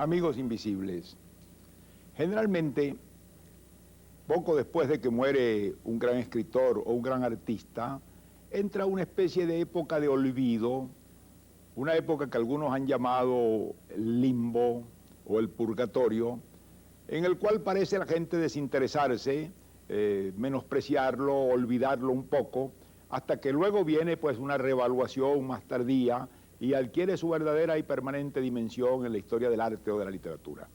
Amigos invisibles, generalmente, poco después de que muere un gran escritor o un gran artista, entra una especie de época de olvido, una época que algunos han llamado el limbo o el purgatorio, en el cual parece la gente desinteresarse, menospreciarlo, olvidarlo un poco, hasta que luego viene pues una reevaluación más tardía y adquiere su verdadera y permanente dimensión en la historia del arte o de la literatura.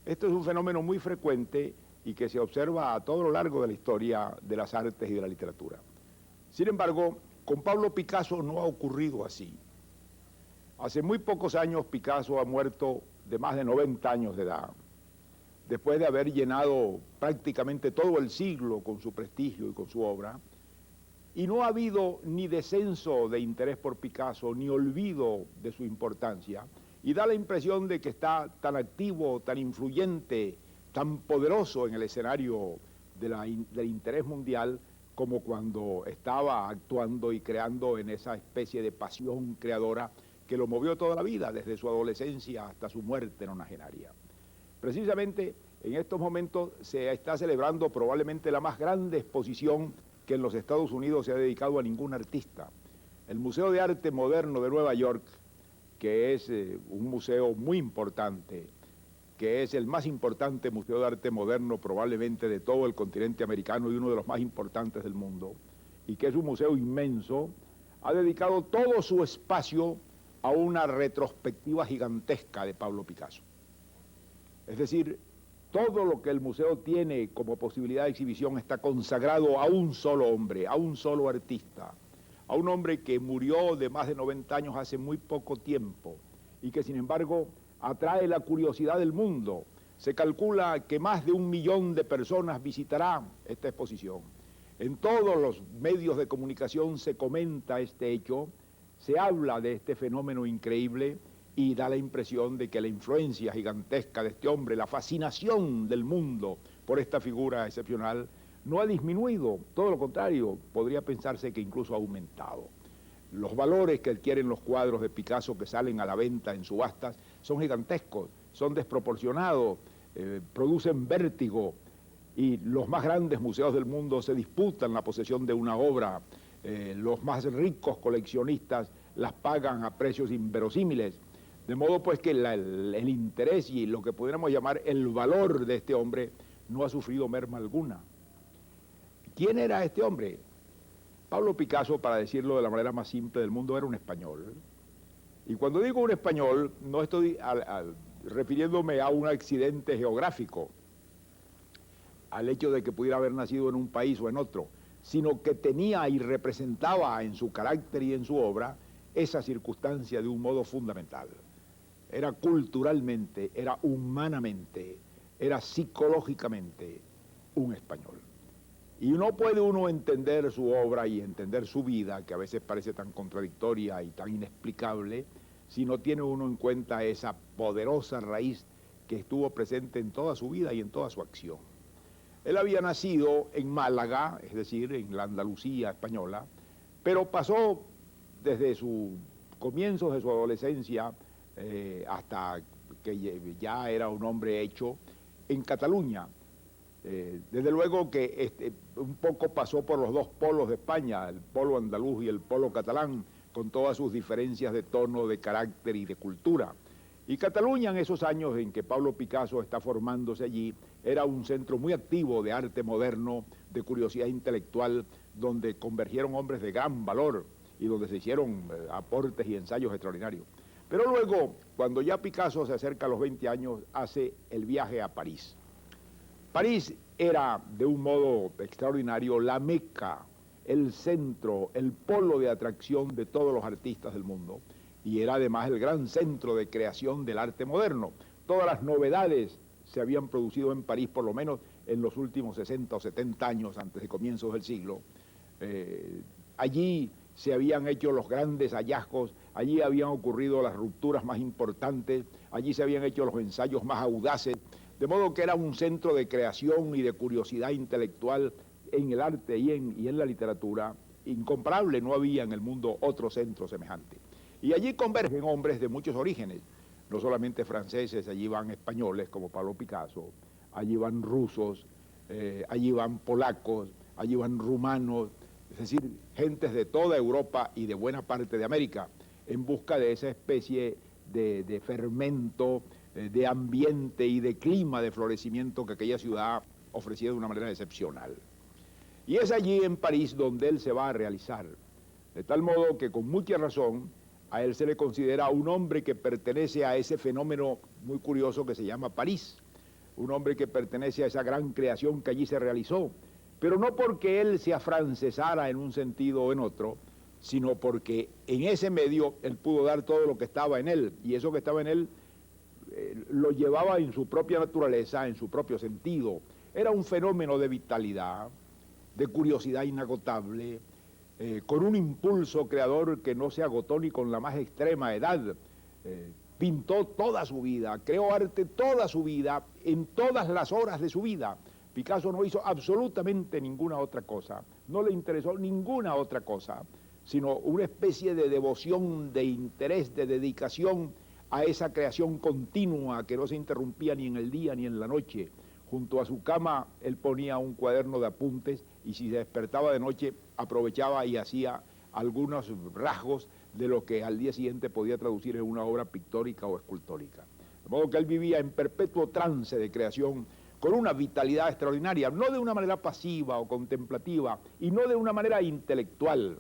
Esto es un fenómeno muy frecuente y que se observa a todo lo largo de la historia de las artes y de la literatura. Sin embargo, con Pablo Picasso no ha ocurrido así. Hace muy pocos años Picasso ha muerto de más de 90 años de edad, después de haber llenado prácticamente todo el siglo con su prestigio y con su obra, y no ha habido ni descenso de interés por Picasso, ni olvido de su importancia, y da la impresión de que está tan activo, tan influyente, tan poderoso en el escenario del interés mundial como cuando estaba actuando y creando en esa especie de pasión creadora que lo movió toda la vida, desde su adolescencia hasta su muerte nonagenaria. Precisamente en estos momentos se está celebrando probablemente la más grande exposición que en los Estados Unidos se ha dedicado a ningún artista. El Museo de Arte Moderno de Nueva York, que es un museo muy importante, que es el más importante museo de arte moderno probablemente de todo el continente americano y uno de los más importantes del mundo, y que es un museo inmenso, ha dedicado todo su espacio a una retrospectiva gigantesca de Pablo Picasso. Es decir, todo lo que el museo tiene como posibilidad de exhibición está consagrado a un solo hombre, a un solo artista, a un hombre que murió de más de 90 años hace muy poco tiempo y que sin embargo atrae la curiosidad del mundo. Se calcula que más de 1 millón de personas visitarán esta exposición. En todos los medios de comunicación se comenta este hecho, se habla de este fenómeno increíble y da la impresión de que la influencia gigantesca de este hombre, la fascinación del mundo por esta figura excepcional, no ha disminuido, todo lo contrario, podría pensarse que incluso ha aumentado. Los valores que adquieren los cuadros de Picasso que salen a la venta en subastas son gigantescos, son desproporcionados, producen vértigo, y los más grandes museos del mundo se disputan la posesión de una obra. Los más ricos coleccionistas las pagan a precios inverosímiles. De modo pues que el interés y lo que pudiéramos llamar el valor de este hombre no ha sufrido merma alguna. ¿Quién era este hombre? Pablo Picasso, para decirlo de la manera más simple del mundo, era un español. Y cuando digo un español, no estoy refiriéndome a un accidente geográfico, al hecho de que pudiera haber nacido en un país o en otro, sino que tenía y representaba en su carácter y en su obra esa circunstancia de un modo fundamental. Era culturalmente, era humanamente, era psicológicamente un español. Y no puede uno entender su obra y entender su vida, que a veces parece tan contradictoria y tan inexplicable, si no tiene uno en cuenta esa poderosa raíz que estuvo presente en toda su vida y en toda su acción. Él había nacido en Málaga, es decir, en la Andalucía española, pero pasó desde sus comienzos de su adolescencia hasta que ya era un hombre hecho en Cataluña. Desde luego que un poco pasó por los dos polos de España, el polo andaluz y el polo catalán, con todas sus diferencias de tono, de carácter y de cultura. Y Cataluña, en esos años en que Pablo Picasso está formándose allí, era un centro muy activo de arte moderno, de curiosidad intelectual, donde convergieron hombres de gran valor y donde se hicieron aportes y ensayos extraordinarios. Pero luego, cuando ya Picasso se acerca a los 20 años, hace el viaje a París. París era, de un modo extraordinario, la meca, el centro, el polo de atracción de todos los artistas del mundo, y era además el gran centro de creación del arte moderno. Todas las novedades se habían producido en París, por lo menos en los últimos 60 o 70 años antes de comienzos del siglo. Allí se habían hecho los grandes hallazgos, allí habían ocurrido las rupturas más importantes, allí se habían hecho los ensayos más audaces, de modo que era un centro de creación y de curiosidad intelectual en el arte y en la literatura incomparable. No había en el mundo otro centro semejante. Y allí convergen hombres de muchos orígenes. no solamente franceses, allí van españoles como Pablo Picasso, allí van rusos, allí van polacos, allí van rumanos, es decir, gentes de toda Europa y de buena parte de América, en busca de esa especie de fermento, de ambiente y de clima de florecimiento que aquella ciudad ofrecía de una manera excepcional. Y es allí en París donde él se va a realizar, de tal modo que con mucha razón a él se le considera un hombre que pertenece a ese fenómeno muy curioso que se llama París, un hombre que pertenece a esa gran creación que allí se realizó, pero no porque él se afrancesara en un sentido o en otro, sino porque en ese medio él pudo dar todo lo que estaba en él, y eso que estaba en él lo llevaba en su propia naturaleza, en su propio sentido. Era un fenómeno de vitalidad, de curiosidad inagotable, con un impulso creador que no se agotó ni con la más extrema edad. Pintó toda su vida, creó arte toda su vida, en todas las horas de su vida. Picasso no hizo absolutamente ninguna otra cosa, no le interesó ninguna otra cosa, sino una especie de devoción, de interés, de dedicación a esa creación continua que no se interrumpía ni en el día ni en la noche. Junto a su cama él ponía un cuaderno de apuntes y si se despertaba de noche aprovechaba y hacía algunos rasgos de lo que al día siguiente podía traducir en una obra pictórica o escultórica. De modo que él vivía en perpetuo trance de creación, con una vitalidad extraordinaria, no de una manera pasiva o contemplativa, y no de una manera intelectual,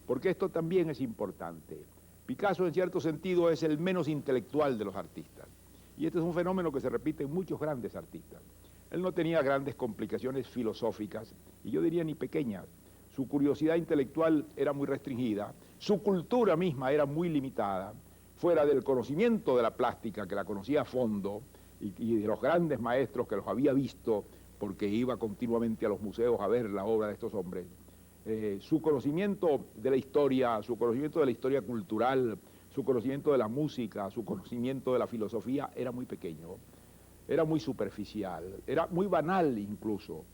porque esto también es importante. Picasso, en cierto sentido, es el menos intelectual de los artistas, y este es un fenómeno que se repite en muchos grandes artistas. Él no tenía grandes complicaciones filosóficas, y yo diría ni pequeñas. Su curiosidad intelectual era muy restringida, su cultura misma era muy limitada, fuera del conocimiento de la plástica, que la conocía a fondo, y de los grandes maestros que los había visto, porque iba continuamente a los museos a ver la obra de estos hombres. Su conocimiento de la historia, su conocimiento de la historia cultural, su conocimiento de la música, su conocimiento de la filosofía era muy pequeño, era muy superficial, era muy banal incluso.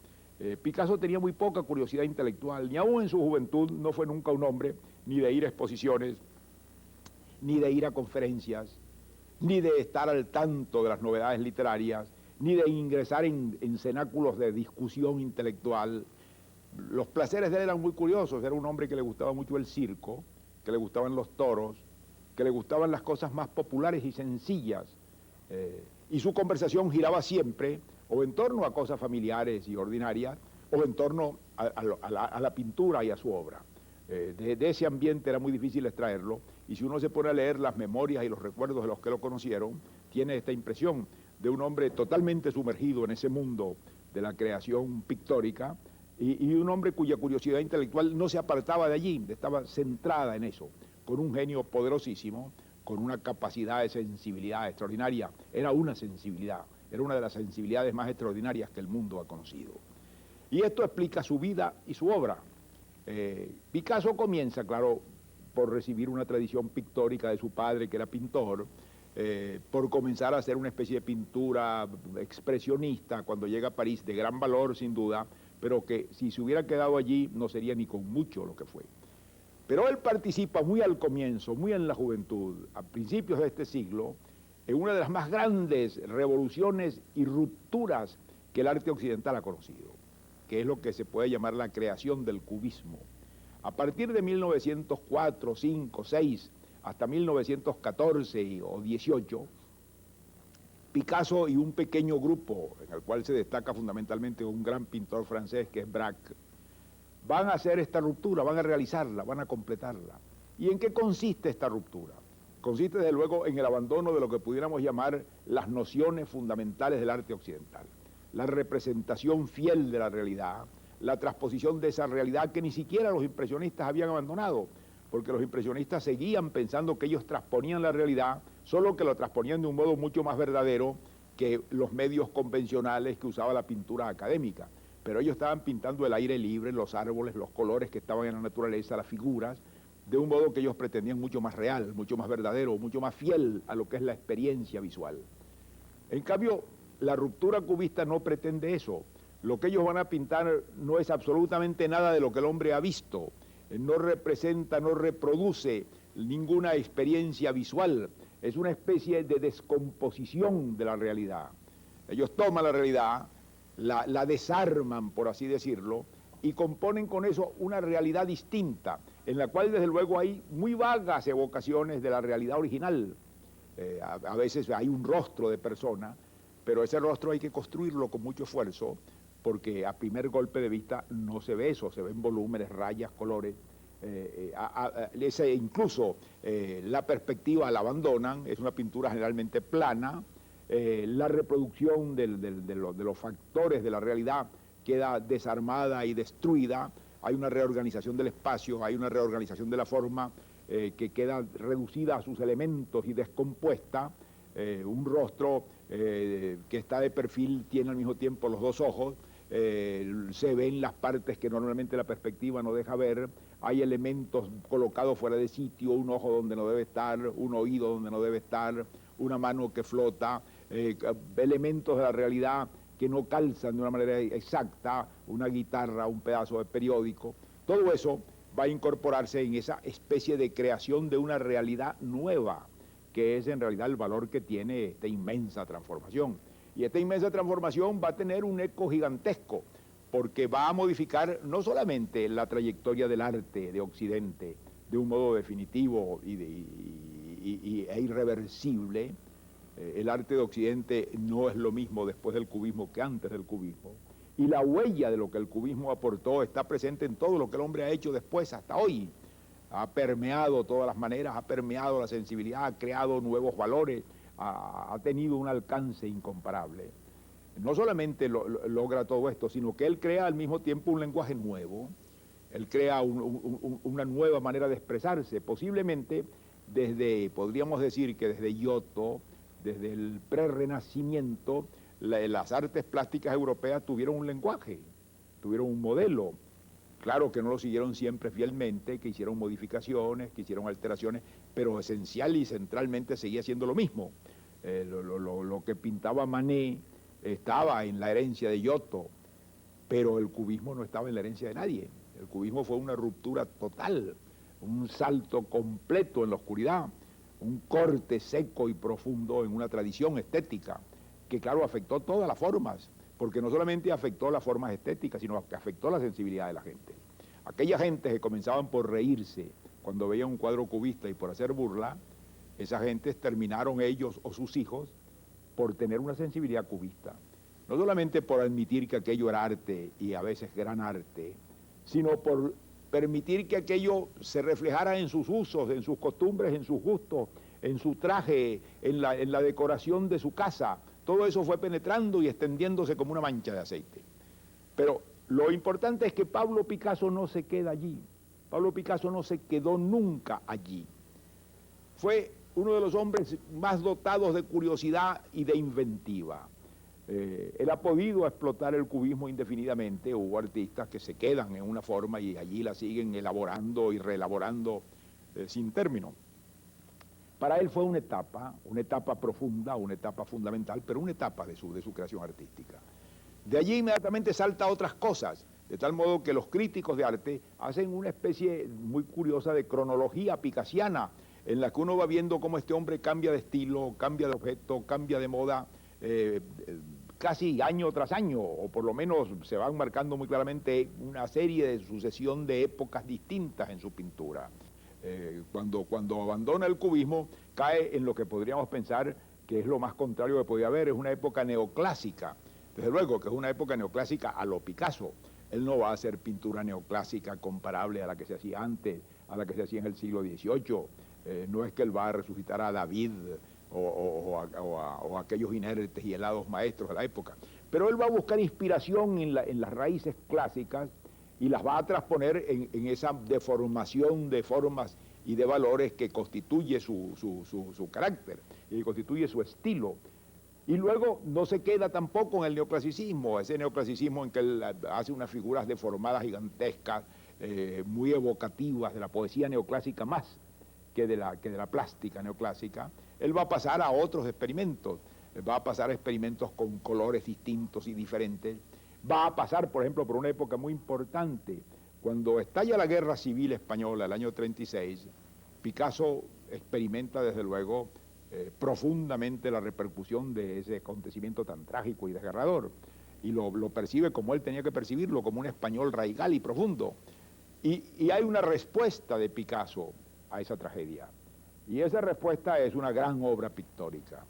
Picasso tenía muy poca curiosidad intelectual, ni aún en su juventud no fue nunca un hombre ni de ir a exposiciones, ni de ir a conferencias, ni de estar al tanto de las novedades literarias, ni de ingresar en cenáculos de discusión intelectual. Los placeres de él eran muy curiosos. Era un hombre que le gustaba mucho el circo, que le gustaban los toros, que le gustaban las cosas más populares y sencillas, y su conversación giraba siempre o en torno a cosas familiares y ordinarias, o en torno a la pintura y a su obra. De ese ambiente era muy difícil extraerlo, y si uno se pone a leer las memorias y los recuerdos de los que lo conocieron, tiene esta impresión de un hombre totalmente sumergido en ese mundo de la creación pictórica, y un hombre cuya curiosidad intelectual no se apartaba de allí, estaba centrada en eso, con un genio poderosísimo, con una capacidad de sensibilidad extraordinaria. Era una sensibilidad, era una de las sensibilidades más extraordinarias que el mundo ha conocido. Y esto explica su vida y su obra. Picasso comienza, claro, por recibir una tradición pictórica de su padre, que era pintor, por comenzar a hacer una especie de pintura expresionista cuando llega a París, de gran valor sin duda, pero que si se hubiera quedado allí no sería ni con mucho lo que fue. Pero él participa muy al comienzo, muy en la juventud, a principios de este siglo, en una de las más grandes revoluciones y rupturas que el arte occidental ha conocido, que es lo que se puede llamar la creación del cubismo. A partir de 1904, 5, 6, hasta 1914 o 18, Picasso y un pequeño grupo, en el cual se destaca fundamentalmente un gran pintor francés que es Braque, van a hacer esta ruptura, van a realizarla, van a completarla. ¿Y en qué consiste esta ruptura? Consiste desde luego en el abandono de lo que pudiéramos llamar las nociones fundamentales del arte occidental, la representación fiel de la realidad, la transposición de esa realidad que ni siquiera los impresionistas habían abandonado, porque los impresionistas seguían pensando que ellos transponían la realidad, solo que lo transponían de un modo mucho más verdadero que los medios convencionales que usaba la pintura académica. Pero ellos estaban pintando el aire libre, los árboles, los colores que estaban en la naturaleza, las figuras, de un modo que ellos pretendían mucho más real, mucho más verdadero, mucho más fiel a lo que es la experiencia visual. En cambio, la ruptura cubista no pretende eso. Lo que ellos van a pintar no es absolutamente nada de lo que el hombre ha visto, no representa, no reproduce ninguna experiencia visual, es una especie de descomposición de la realidad. Ellos toman la realidad, la desarman, por así decirlo, y componen con eso una realidad distinta, en la cual desde luego hay muy vagas evocaciones de la realidad original. A veces hay un rostro de persona, pero ese rostro hay que construirlo con mucho esfuerzo, porque a primer golpe de vista no se ve eso, se ven volúmenes, rayas, colores. Incluso la perspectiva la abandonan, es una pintura generalmente plana, la reproducción de los factores de la realidad queda desarmada y destruida, hay una reorganización del espacio, hay una reorganización de la forma que queda reducida a sus elementos y descompuesta. Un rostro que está de perfil tiene al mismo tiempo los dos ojos, se ven las partes que normalmente la perspectiva no deja ver, hay elementos colocados fuera de sitio, un ojo donde no debe estar, un oído donde no debe estar, una mano que flota, elementos de la realidad que no calzan de una manera exacta, una guitarra, un pedazo de periódico. Todo eso va a incorporarse en esa especie de creación de una realidad nueva, que es en realidad el valor que tiene esta inmensa transformación. Y esta inmensa transformación va a tener un eco gigantesco, porque va a modificar no solamente la trayectoria del arte de Occidente de un modo definitivo e irreversible. El arte de Occidente no es lo mismo después del cubismo que antes del cubismo. Y la huella de lo que el cubismo aportó está presente en todo lo que el hombre ha hecho después hasta hoy. Ha permeado todas las maneras, ha permeado la sensibilidad, ha creado nuevos valores, ha tenido un alcance incomparable. No solamente logra todo esto, sino que él crea al mismo tiempo un lenguaje nuevo, él crea una nueva manera de expresarse, posiblemente desde, podríamos decir que desde Giotto, desde el prerrenacimiento, las artes plásticas europeas tuvieron un lenguaje, tuvieron un modelo. Claro que no lo siguieron siempre fielmente, que hicieron modificaciones, que hicieron alteraciones, pero esencial y centralmente seguía siendo lo mismo. Lo que pintaba Manet estaba en la herencia de Giotto, pero el cubismo no estaba en la herencia de nadie. El cubismo fue una ruptura total, un salto completo en la oscuridad, un corte seco y profundo en una tradición estética que, claro, afectó todas las formas, porque no solamente afectó las formas estéticas, sino que afectó la sensibilidad de la gente. Aquella gente que comenzaban por reírse cuando veían un cuadro cubista y por hacer burla, esas gentes terminaron ellos o sus hijos por tener una sensibilidad cubista. No solamente por admitir que aquello era arte y a veces gran arte, sino por permitir que aquello se reflejara en sus usos, en sus costumbres, en sus gustos, en su traje, en la decoración de su casa. Todo eso fue penetrando y extendiéndose como una mancha de aceite. Pero lo importante es que Pablo Picasso no se queda allí. Pablo Picasso no se quedó nunca allí. Fue uno de los hombres más dotados de curiosidad y de inventiva. Él ha podido explotar el cubismo indefinidamente. Hubo artistas que se quedan en una forma y allí la siguen elaborando y reelaborando sin término. Para él fue una etapa profunda, una etapa fundamental, pero una etapa de su creación artística. De allí inmediatamente salta a otras cosas, de tal modo que los críticos de arte hacen una especie muy curiosa de cronología picasiana, en la que uno va viendo cómo este hombre cambia de estilo, cambia de objeto, cambia de moda, casi año tras año, o por lo menos se van marcando muy claramente una serie de sucesión de épocas distintas en su pintura. Cuando abandona el cubismo, cae en lo que podríamos pensar que es lo más contrario que podía haber, es una época neoclásica. Desde luego que es una época neoclásica a lo Picasso. Él no va a hacer pintura neoclásica comparable a la que se hacía antes, a la que se hacía en el siglo XVIII. No es que él va a resucitar a David o a aquellos inertes y helados maestros de la época. Pero él va a buscar inspiración en las raíces clásicas y las va a transponer en esa deformación de formas y de valores que constituye su carácter y constituye su estilo. Y luego no se queda tampoco en el neoclasicismo, ese neoclasicismo en que él hace unas figuras deformadas gigantescas, muy evocativas de la poesía neoclásica más que de la plástica neoclásica. Él va a pasar a otros experimentos, va a pasar a experimentos con colores distintos y diferentes, va a pasar, por ejemplo, por una época muy importante. Cuando estalla la Guerra Civil Española, el año 36, Picasso experimenta, desde luego, profundamente la repercusión de ese acontecimiento tan trágico y desgarrador, y lo percibe como él tenía que percibirlo, como un español raigal y profundo. Y hay una respuesta de Picasso a esa tragedia, y esa respuesta es una gran obra pictórica,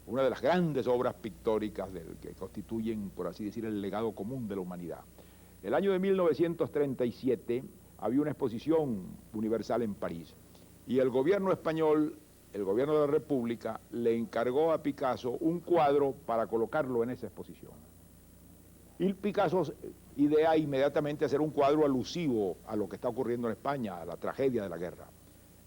una de las grandes obras pictóricas que constituyen, por así decir, el legado común de la humanidad. El año de 1937 había una exposición universal en París, y el gobierno español, el gobierno de la República, le encargó a Picasso un cuadro para colocarlo en esa exposición. Y Picasso idea inmediatamente hacer un cuadro alusivo a lo que está ocurriendo en España, a la tragedia de la guerra.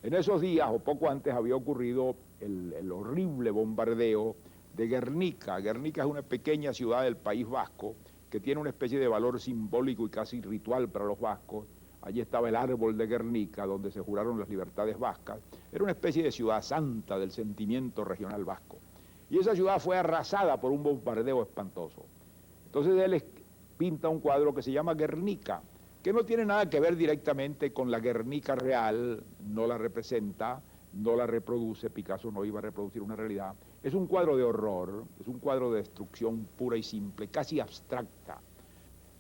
En esos días, o poco antes, había ocurrido el horrible bombardeo de Guernica. Guernica es una pequeña ciudad del País Vasco que tiene una especie de valor simbólico y casi ritual para los vascos. Allí estaba el árbol de Guernica, donde se juraron las libertades vascas. Era una especie de ciudad santa del sentimiento regional vasco. Y esa ciudad fue arrasada por un bombardeo espantoso. Entonces él pinta un cuadro que se llama Guernica, que no tiene nada que ver directamente con la Guernica real, no la representa, no la reproduce, Picasso no iba a reproducir una realidad. Es un cuadro de horror, es un cuadro de destrucción pura y simple, casi abstracta,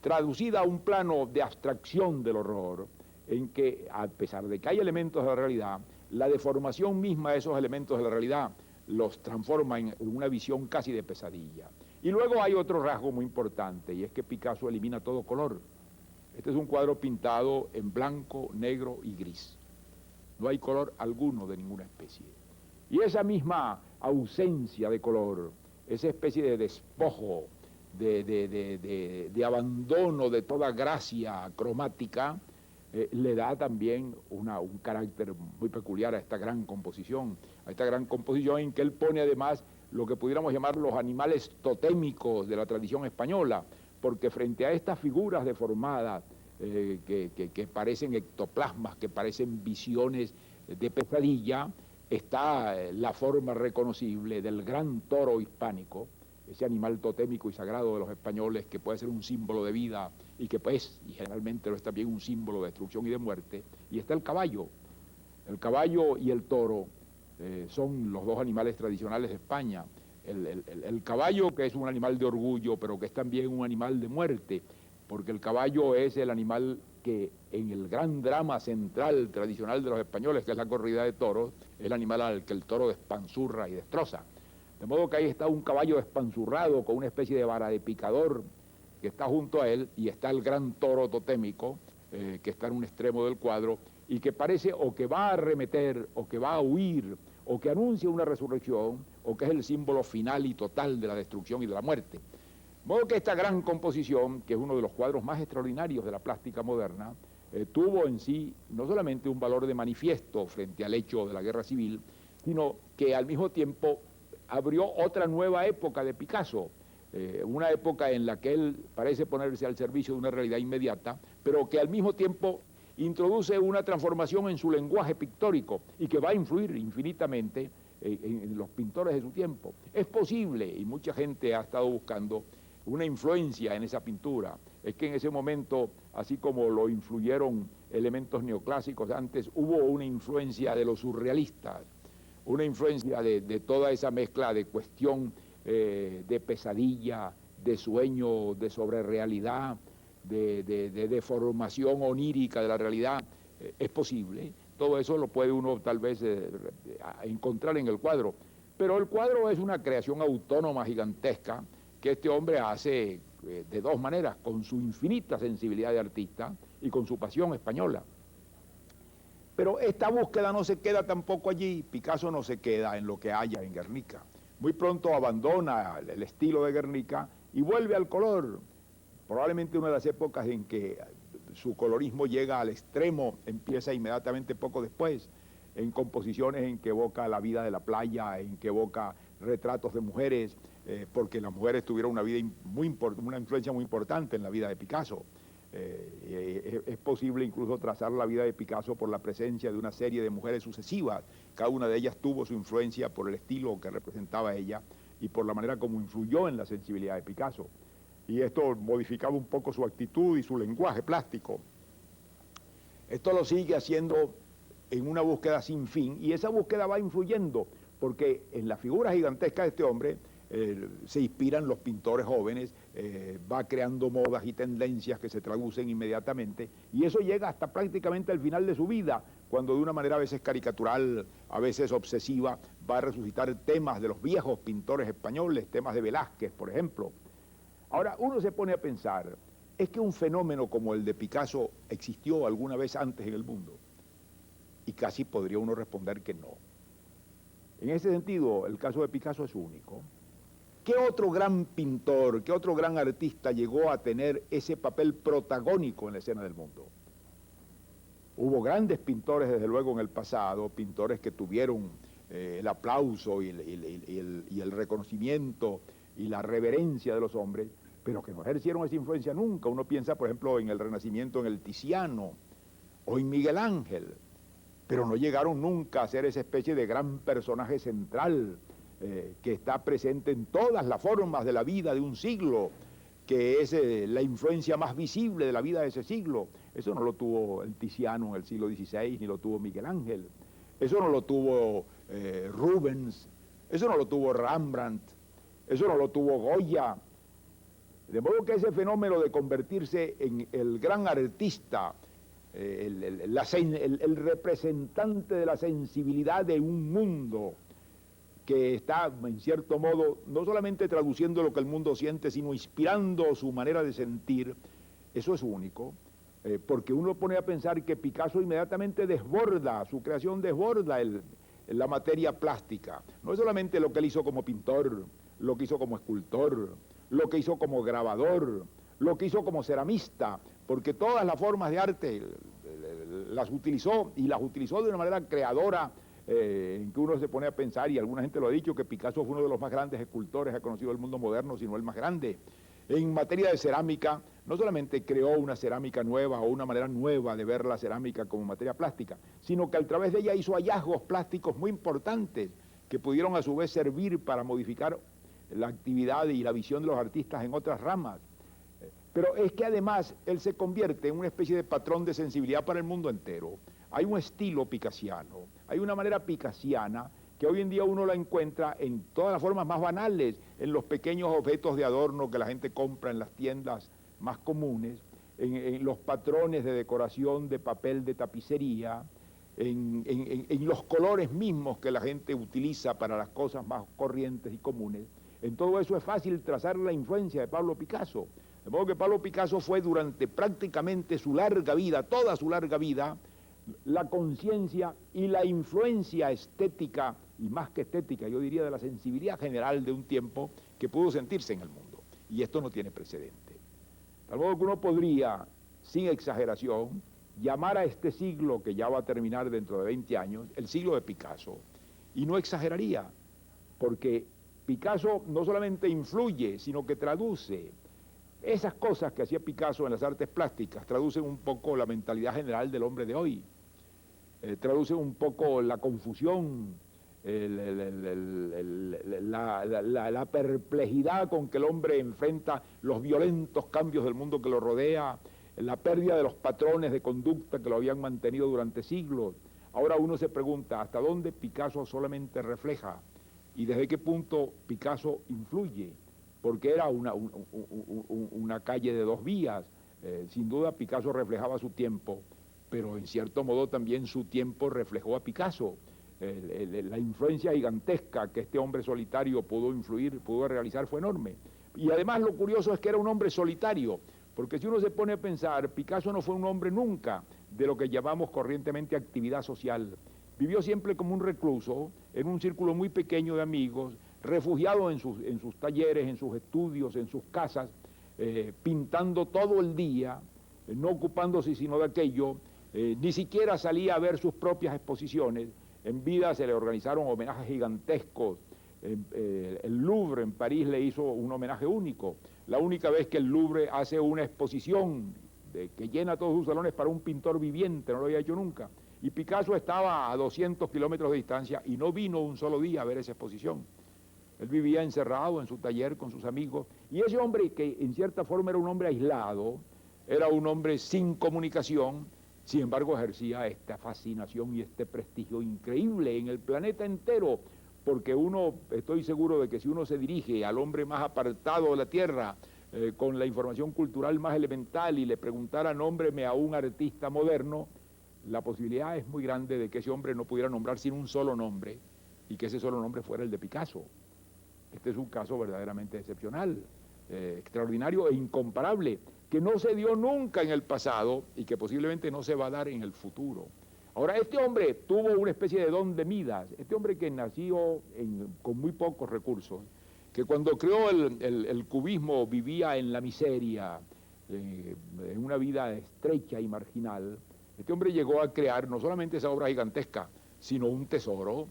traducida a un plano de abstracción del horror, en que, a pesar de que hay elementos de la realidad, la deformación misma de esos elementos de la realidad los transforma en una visión casi de pesadilla. Y luego hay otro rasgo muy importante, y es que Picasso elimina todo color. Este es un cuadro pintado en blanco, negro y gris. No hay color alguno de ninguna especie. Y esa misma ausencia de color, esa especie de despojo, de abandono de toda gracia cromática, le da también un carácter muy peculiar a esta gran composición, en que él pone además lo que pudiéramos llamar los animales totémicos de la tradición española, porque frente a estas figuras deformadas que parecen ectoplasmas, que parecen visiones de pesadilla, está la forma reconocible del gran toro hispánico, ese animal totémico y sagrado de los españoles, que puede ser un símbolo de vida y que pues, y generalmente lo es también un símbolo de destrucción y de muerte. Y está el caballo y el toro son los dos animales tradicionales de España. El caballo, que es un animal de orgullo, pero que es también un animal de muerte, porque el caballo es el animal que en el gran drama central tradicional de los españoles, que es la corrida de toros, es el animal al que el toro despanzurra y destroza. De modo que ahí está un caballo despanzurrado con una especie de vara de picador que está junto a él, y está el gran toro totémico que está en un extremo del cuadro y que parece o que va a arremeter o que va a huir o que anuncia una resurrección o que es el símbolo final y total de la destrucción y de la muerte. De modo que esta gran composición, que es uno de los cuadros más extraordinarios de la plástica moderna, tuvo en sí no solamente un valor de manifiesto frente al hecho de la guerra civil, sino que al mismo tiempo abrió otra nueva época de Picasso, una época en la que él parece ponerse al servicio de una realidad inmediata, pero que al mismo tiempo introduce una transformación en su lenguaje pictórico y que va a influir infinitamente en los pintores de su tiempo. Es posible, y mucha gente ha estado buscando una influencia en esa pintura, es que en ese momento, así como lo influyeron elementos neoclásicos antes, hubo una influencia de los surrealistas, una influencia de toda esa mezcla de cuestión de pesadilla, de sueño, de sobrerealidad, de deformación onírica de la realidad. Es posible, todo eso lo puede uno tal vez encontrar en el cuadro, pero el cuadro es una creación autónoma gigantesca que este hombre hace de dos maneras, con su infinita sensibilidad de artista y con su pasión española. Pero esta búsqueda no se queda tampoco allí. Picasso no se queda en lo que haya en Guernica. Muy pronto abandona el estilo de Guernica y vuelve al color. Probablemente una de las épocas en que su colorismo llega al extremo empieza inmediatamente poco después, en composiciones en que evoca la vida de la playa, en que evoca retratos de mujeres, porque las mujeres tuvieron una influencia muy importante en la vida de Picasso. Es posible incluso trazar la vida de Picasso por la presencia de una serie de mujeres sucesivas. Cada una de ellas tuvo su influencia por el estilo que representaba ella y por la manera como influyó en la sensibilidad de Picasso. Y esto modificaba un poco su actitud y su lenguaje plástico. Esto lo sigue haciendo en una búsqueda sin fin, y esa búsqueda va influyendo porque en la figura gigantesca de este hombre se inspiran los pintores jóvenes, va creando modas y tendencias que se traducen inmediatamente, y eso llega hasta prácticamente al final de su vida, cuando de una manera a veces caricatural, a veces obsesiva, va a resucitar temas de los viejos pintores españoles, temas de Velázquez, por ejemplo. Ahora, uno se pone a pensar, ¿es que un fenómeno como el de Picasso existió alguna vez antes en el mundo? Y casi podría uno responder que no. En ese sentido, el caso de Picasso es único. ¿Qué otro gran pintor, qué otro gran artista llegó a tener ese papel protagónico en la escena del mundo? Hubo grandes pintores, desde luego, en el pasado, pintores que tuvieron el aplauso y el reconocimiento y la reverencia de los hombres, pero que no ejercieron esa influencia nunca. Uno piensa, por ejemplo, en el Renacimiento, en el Tiziano o en Miguel Ángel, pero no llegaron nunca a ser esa especie de gran personaje central que está presente en todas las formas de la vida de un siglo, que es la influencia más visible de la vida de ese siglo. Eso no lo tuvo el Tiziano en el siglo XVI, ni lo tuvo Miguel Ángel. Eso no lo tuvo Rubens, eso no lo tuvo Rembrandt, eso no lo tuvo Goya. De modo que ese fenómeno de convertirse en el gran artista, el representante de la sensibilidad de un mundo que está, en cierto modo, no solamente traduciendo lo que el mundo siente, sino inspirando su manera de sentir, eso es único, porque uno pone a pensar que Picasso inmediatamente desborda, su creación desborda la materia plástica. No es solamente lo que él hizo como pintor, lo que hizo como escultor, lo que hizo como grabador, lo que hizo como ceramista, porque todas las formas de arte las utilizó, y las utilizó de una manera creadora, en que uno se pone a pensar, y alguna gente lo ha dicho, que Picasso fue uno de los más grandes escultores que ha conocido el mundo moderno, sino el más grande. En materia de cerámica, no solamente creó una cerámica nueva o una manera nueva de ver la cerámica como materia plástica, sino que a través de ella hizo hallazgos plásticos muy importantes que pudieron a su vez servir para modificar la actividad y la visión de los artistas en otras ramas. Pero es que además él se convierte en una especie de patrón de sensibilidad para el mundo entero. Hay un estilo picasiano, hay una manera picasiana que hoy en día uno la encuentra en todas las formas más banales, en los pequeños objetos de adorno que la gente compra en las tiendas más comunes, en los patrones de decoración de papel de tapicería, en los colores mismos que la gente utiliza para las cosas más corrientes y comunes. En todo eso es fácil trazar la influencia de Pablo Picasso. De modo que Pablo Picasso fue durante prácticamente su larga vida, toda su larga vida, la conciencia y la influencia estética, y más que estética, yo diría de la sensibilidad general de un tiempo que pudo sentirse en el mundo. Y esto no tiene precedente. Tal modo que uno podría, sin exageración, llamar a este siglo, que ya va a terminar dentro de 20 años, el siglo de Picasso. Y no exageraría, porque Picasso no solamente influye, sino que traduce. Esas cosas que hacía Picasso en las artes plásticas traducen un poco la mentalidad general del hombre de hoy, traducen un poco la confusión, la perplejidad con que el hombre enfrenta los violentos cambios del mundo que lo rodea, la pérdida de los patrones de conducta que lo habían mantenido durante siglos. Ahora uno se pregunta, ¿hasta dónde Picasso solamente refleja? ¿Y desde qué punto Picasso influye? Porque era una calle de dos vías. Sin duda Picasso reflejaba su tiempo, pero en cierto modo también su tiempo reflejó a Picasso. La influencia gigantesca que este hombre solitario pudo realizar fue enorme. Y además lo curioso es que era un hombre solitario, porque si uno se pone a pensar, Picasso no fue un hombre nunca de lo que llamamos corrientemente actividad social. Vivió siempre como un recluso, en un círculo muy pequeño de amigos, refugiado en sus talleres, en sus estudios, en sus casas, pintando todo el día, no ocupándose sino de aquello, ni siquiera salía a ver sus propias exposiciones. En vida se le organizaron homenajes gigantescos. El Louvre en París le hizo un homenaje único. La única vez que el Louvre hace una exposición que llena todos sus salones para un pintor viviente, no lo había hecho nunca. Y Picasso estaba a 200 kilómetros de distancia y no vino un solo día a ver esa exposición. Él vivía encerrado en su taller con sus amigos. Y ese hombre, que en cierta forma era un hombre aislado, era un hombre sin comunicación, sin embargo ejercía esta fascinación y este prestigio increíble en el planeta entero, porque uno, estoy seguro de que si uno se dirige al hombre más apartado de la tierra, con la información cultural más elemental y le preguntara nómbreme a un artista moderno, la posibilidad es muy grande de que ese hombre no pudiera nombrar sin un solo nombre y que ese solo nombre fuera el de Picasso. Este es un caso verdaderamente excepcional, extraordinario e incomparable, que no se dio nunca en el pasado y que posiblemente no se va a dar en el futuro. Ahora, este hombre tuvo una especie de don de Midas, este hombre que nació con muy pocos recursos, que cuando creó el cubismo vivía en la miseria, en una vida estrecha y marginal. Este hombre llegó a crear no solamente esa obra gigantesca, sino un tesoro,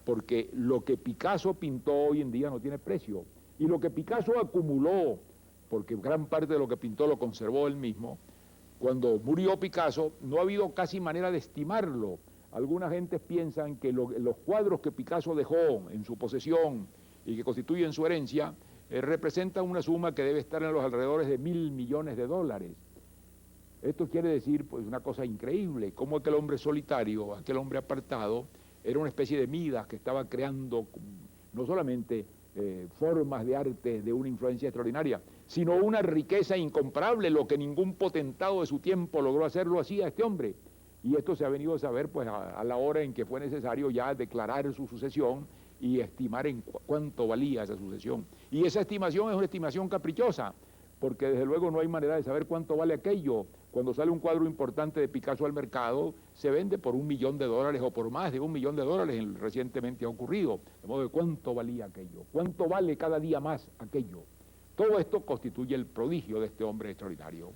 porque lo que Picasso pintó hoy en día no tiene precio, y lo que Picasso acumuló, porque gran parte de lo que pintó lo conservó él mismo. Cuando murió Picasso no ha habido casi manera de estimarlo. Algunas gentes piensan que los cuadros que Picasso dejó en su posesión y que constituyen su herencia representan una suma que debe estar en los alrededores de $1.000 millones. Esto quiere decir pues una cosa increíble, cómo aquel hombre solitario, aquel hombre apartado, era una especie de Midas que estaba creando no solamente formas de arte de una influencia extraordinaria, sino una riqueza incomparable. Lo que ningún potentado de su tiempo logró hacer, lo hacía este hombre. Y esto se ha venido a saber pues a la hora en que fue necesario ya declarar su sucesión y estimar en cuánto valía esa sucesión. Y esa estimación es una estimación caprichosa, porque desde luego no hay manera de saber cuánto vale aquello. Cuando sale un cuadro importante de Picasso al mercado, se vende por $1 millón o por más de $1 millón, recientemente ha ocurrido. De modo que cuánto valía aquello, cuánto vale cada día más aquello. Todo esto constituye el prodigio de este hombre extraordinario.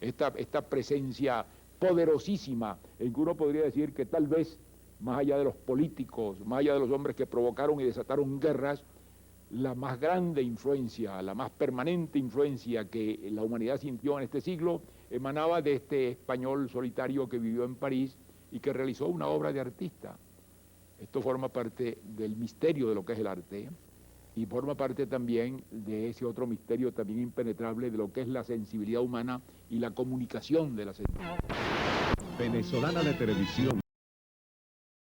Esta presencia poderosísima, en que uno podría decir que tal vez, más allá de los políticos, más allá de los hombres que provocaron y desataron guerras, la más grande influencia, la más permanente influencia que la humanidad sintió en este siglo emanaba de este español solitario que vivió en París y que realizó una obra de artista. Esto forma parte del misterio de lo que es el arte y forma parte también de ese otro misterio también impenetrable de lo que es la sensibilidad humana y la comunicación de la sensibilidad. Venezolana de Televisión.